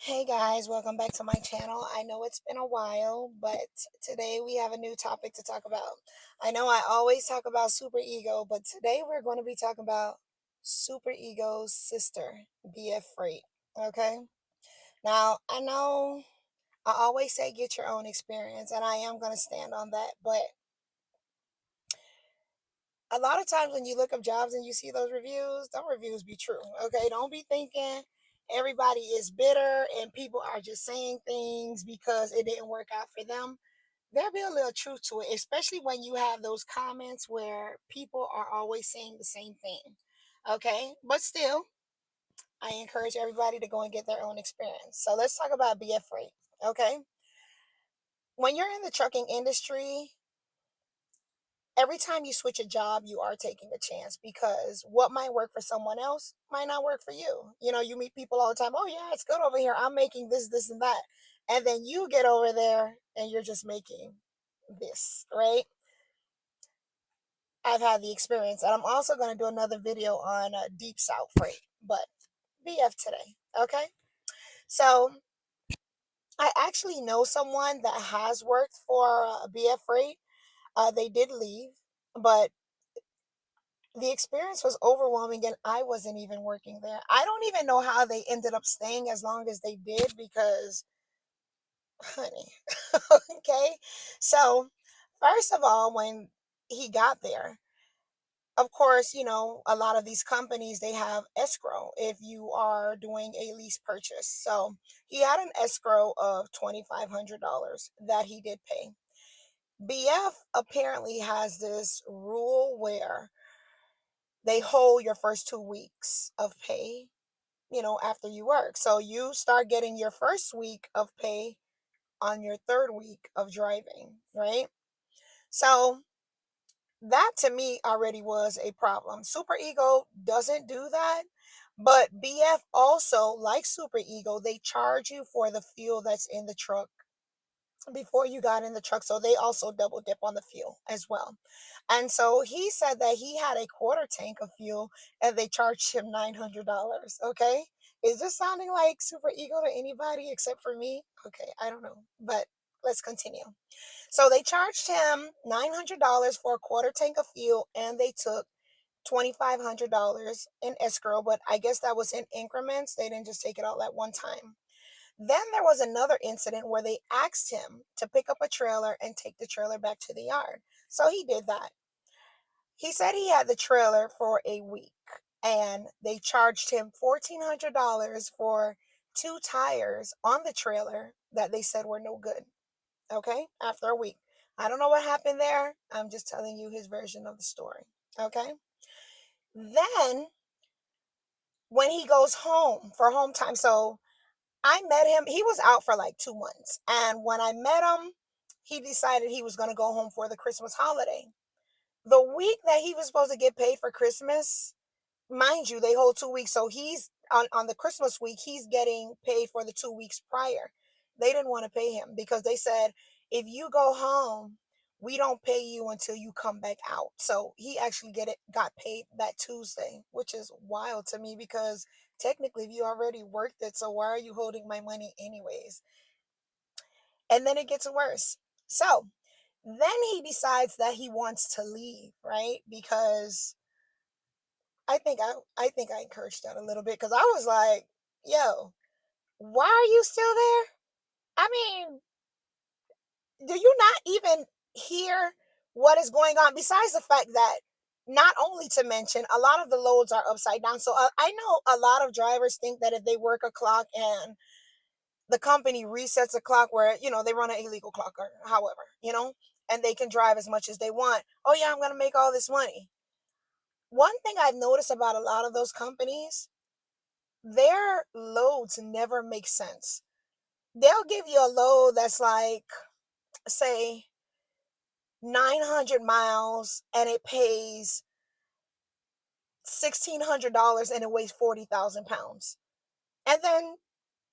Hey guys, welcome back to my channel. I know it's been a while, but today we have a new topic to talk about. I know I always talk about super ego, but today we're going to be talking about super ego's sister, BF Freight. Okay? Now, I know I always say get your own experience, and I am going to stand on that, but a lot of times when you look up jobs and you see those reviews, don't reviews be true. Okay? Don't be thinking everybody is bitter and people are just saying things because it didn't work out for them. There'll be a little truth to it, especially when you have those comments where people are always saying the same thing. Okay? But still, I encourage everybody to go and get their own experience. So let's talk about BF Freight. Okay? When you're in the trucking industry, every time you switch a job, you are taking a chance because what might work for someone else might not work for you. You meet people all the time. Oh, yeah, it's good over here. I'm making this, this, and that. And then you get over there and you're just making this, right? I've had the experience. And I'm also going to do another video on Deep South Freight, but BF today. Okay. So I actually know someone that has worked for BF Freight. They did leave, but the experience was overwhelming and I wasn't even working there. I don't even know how they ended up staying as long as they did because, honey, okay. So, first of all, when he got there, of course, a lot of these companies they have escrow if you are doing a lease purchase. So, he had an escrow of $2,500 that he did pay. BF apparently has this rule where they hold your first 2 weeks of pay, after you work. So you start getting your first week of pay on your third week of driving, right? So that to me already was a problem. Super Ego doesn't do that. But BF also, like Super Ego, they charge you for the fuel that's in the truck before you got in the truck. So they also double dip on the fuel as well. And so he said that he had a quarter tank of fuel and they charged him $900. Okay. Is this sounding like super ego to anybody except for me? Okay. I don't know. But let's continue. So they charged him $900 for a quarter tank of fuel and they took $2,500 in escrow. But I guess that was in increments. They didn't just take it all at one time. Then there was another incident where they asked him to pick up a trailer and take the trailer back to the yard. So he did that. He said he had the trailer for a week and they charged him $1,400 for two tires on the trailer that they said were no good. Okay, after a week. I don't know what happened there. I'm just telling you his version of the story. Okay. Then when he goes home for home time, so I met him. He was out for like 2 months. And when I met him, he decided he was going to go home for the Christmas holiday. The week that he was supposed to get paid for Christmas, mind you, they hold 2 weeks. So he's on the Christmas week, he's getting paid for the 2 weeks prior. They didn't want to pay him because they said, if you go home, we don't pay you until you come back out. So he actually got paid that Tuesday, which is wild to me because technically you already worked it. So why are you holding my money anyways? And then it gets worse. So then he decides that he wants to leave, right? Because I think I encouraged that a little bit because I was like, yo, why are you still there? I mean, do you not even hear what is going on? Besides the fact that, not only to mention, a lot of the loads are upside down. So I know a lot of drivers think that if they work a clock and the company resets a clock where, they run an illegal clock or however, and they can drive as much as they want. Oh, yeah, I'm going to make all this money. One thing I've noticed about a lot of those companies, their loads never make sense. They'll give you a load that's like, say, 900 miles and it pays $1,600 and it weighs 40,000 pounds. And then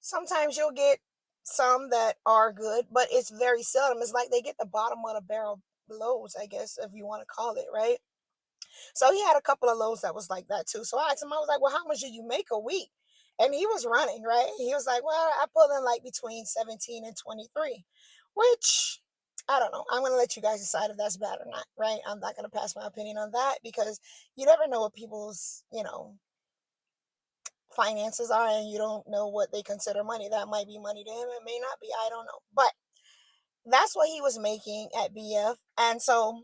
sometimes you'll get some that are good, but it's very seldom. It's like they get the bottom of the barrel loads, I guess, if you want to call it, right? So he had a couple of loads that was like that too. So I asked him, I was like, well, how much do you make a week? And he was running, right? He was like, well, I pulled in like between 17 and 23, which I don't know. I'm going to let you guys decide if that's bad or not, right? I'm not going to pass my opinion on that because you never know what people's, finances are, and you don't know what they consider money. That might be money to him. It may not be. I don't know. But that's what he was making at BF. And so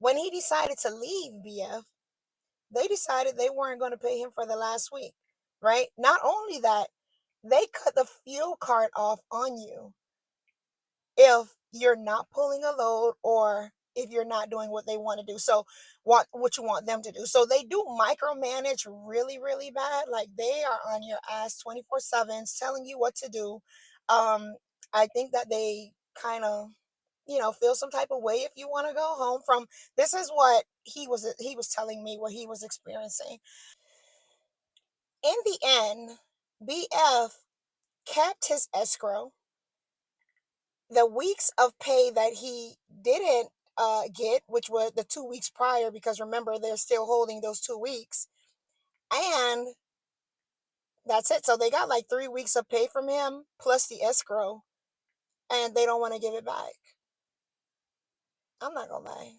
when he decided to leave BF, they decided they weren't going to pay him for the last week, right? Not only that, they cut the fuel card off on you if you're not pulling a load or if you're not doing what they want to do. So what you want them to do. So they do micromanage really, really bad. Like they are on your ass 24/7 telling you what to do. I think that they kind of feel some type of way if you want to go home from. This is what he was telling me what he was experiencing. In the end, BF kept his escrow. The weeks of pay that he didn't get, which were the 2 weeks prior, because remember, they're still holding those 2 weeks, and that's it. So they got like 3 weeks of pay from him plus the escrow, and they don't want to give it back. I'm not gonna lie.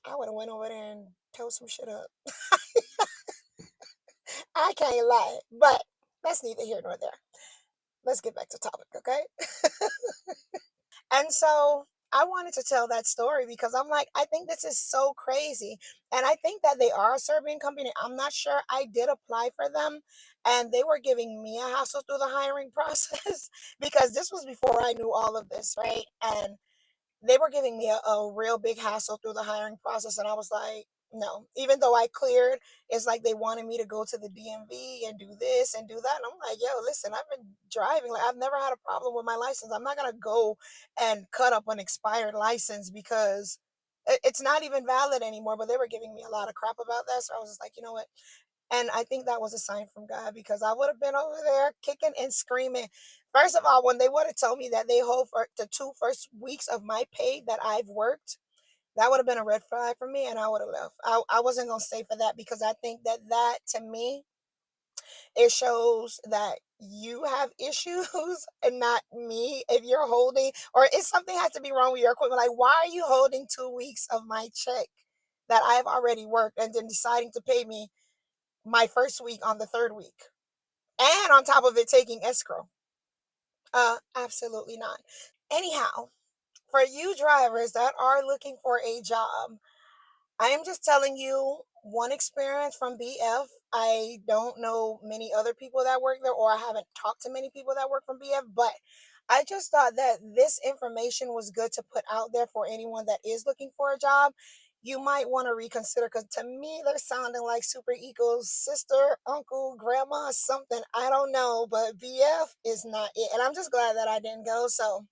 I would have went over there and tore some shit up. I can't lie, but that's neither here nor there. Let's get back to topic, okay? And so I wanted to tell that story because I'm like, I think this is so crazy. And I think that they are a Serbian company. I'm not sure. I did apply for them and they were giving me a hassle through the hiring process because this was before I knew all of this, right? And they were giving me a real big hassle through the hiring process. And I was like, no, even though I cleared, it's like they wanted me to go to the DMV and do this and do that. And I'm like, yo, listen, I've been driving. Like, I've never had a problem with my license. I'm not going to go and cut up an expired license because it's not even valid anymore. But they were giving me a lot of crap about that. So I was just like, you know what? And I think that was a sign from God because I would have been over there kicking and screaming. First of all, when they would have told me that they hold for the 2 first weeks of my pay that I've worked, that would have been a red flag for me and I would have left. I wasn't going to stay for that because I think that to me, it shows that you have issues and not me. If you're holding, or if something has to be wrong with your equipment, like why are you holding 2 weeks of my check that I've already worked and then deciding to pay me my first week on the third week? And on top of it, taking escrow. Absolutely not. Anyhow, for you drivers that are looking for a job, I am just telling you one experience from BF. I don't know many other people that work there, or I haven't talked to many people that work from BF, but I just thought that this information was good to put out there for anyone that is looking for a job. You might want to reconsider because to me, they're sounding like super equals sister, uncle, grandma, something. I don't know, but BF is not it. And I'm just glad that I didn't go. So